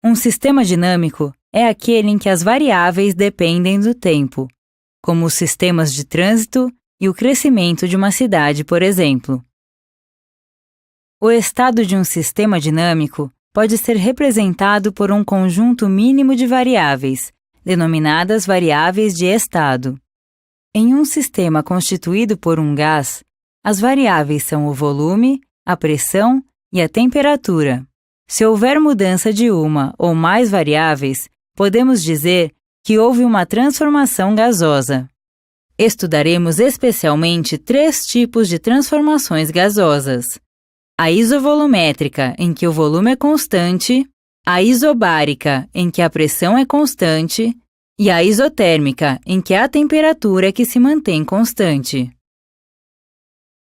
Um sistema dinâmico é aquele em que as variáveis dependem do tempo, como os sistemas de trânsito e o crescimento de uma cidade, por exemplo. O estado de um sistema dinâmico pode ser representado por um conjunto mínimo de variáveis, denominadas variáveis de estado. Em um sistema constituído por um gás, as variáveis são o volume, a pressão e a temperatura. Se houver mudança de uma ou mais variáveis, podemos dizer que houve uma transformação gasosa. Estudaremos especialmente 3 tipos de transformações gasosas: a isovolumétrica, em que o volume é constante, a isobárica, em que a pressão é constante, e a isotérmica, em que a temperatura é que se mantém constante.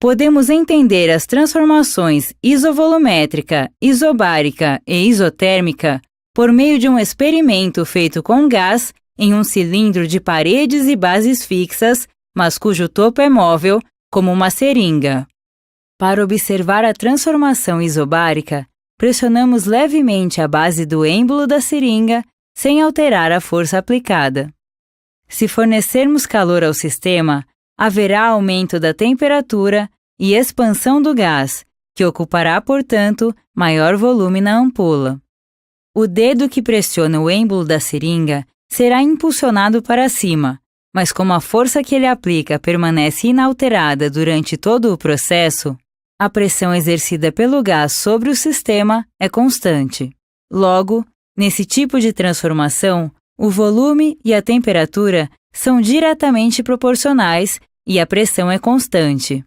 Podemos entender as transformações isovolumétrica, isobárica e isotérmica por meio de um experimento feito com gás em um cilindro de paredes e bases fixas, mas cujo topo é móvel, como uma seringa. Para observar a transformação isobárica, pressionamos levemente a base do êmbolo da seringa sem alterar a força aplicada. Se fornecermos calor ao sistema, haverá aumento da temperatura e expansão do gás, que ocupará, portanto, maior volume na ampola. O dedo que pressiona o êmbolo da seringa será impulsionado para cima, mas como a força que ele aplica permanece inalterada durante todo o processo, a pressão exercida pelo gás sobre o sistema é constante. Logo, nesse tipo de transformação, o volume e a temperatura são diretamente proporcionais e a pressão é constante.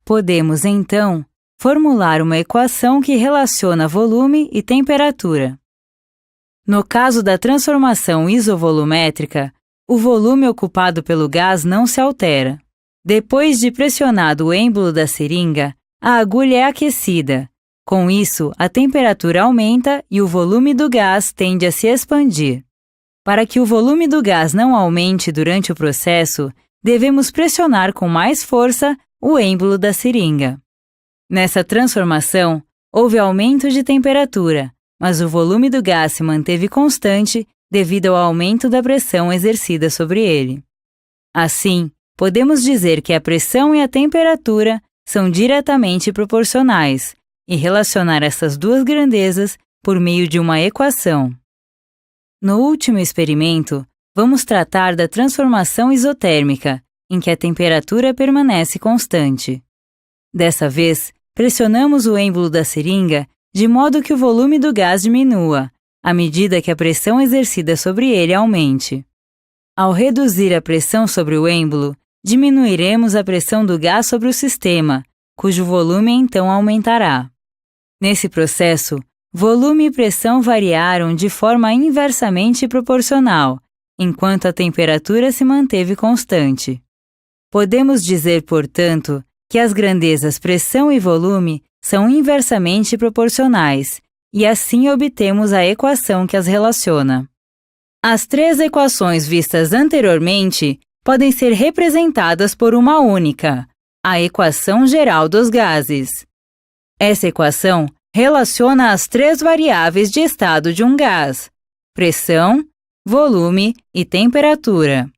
Podemos, então, formular uma equação que relaciona volume e temperatura. No caso da transformação isovolumétrica, o volume ocupado pelo gás não se altera. Depois de pressionado o êmbolo da seringa, a agulha é aquecida. Com isso, a temperatura aumenta e o volume do gás tende a se expandir. Para que o volume do gás não aumente durante o processo, devemos pressionar com mais força o êmbolo da seringa. Nessa transformação, houve aumento de temperatura, mas o volume do gás se manteve constante devido ao aumento da pressão exercida sobre ele. Assim, podemos dizer que a pressão e a temperatura são diretamente proporcionais e relacionar essas duas grandezas por meio de uma equação. No último experimento, vamos tratar da transformação isotérmica, em que a temperatura permanece constante. Dessa vez, pressionamos o êmbolo da seringa de modo que o volume do gás diminua, à medida que a pressão exercida sobre ele aumente. Ao reduzir a pressão sobre o êmbolo, diminuiremos a pressão do gás sobre o sistema, cujo volume então aumentará. Nesse processo, volume e pressão variaram de forma inversamente proporcional, enquanto a temperatura se manteve constante. Podemos dizer, portanto, que as grandezas pressão e volume são inversamente proporcionais, e assim obtemos a equação que as relaciona. As 3 equações vistas anteriormente podem ser representadas por uma única, a equação geral dos gases. Essa equação relaciona as 3 variáveis de estado de um gás: pressão, volume e temperatura.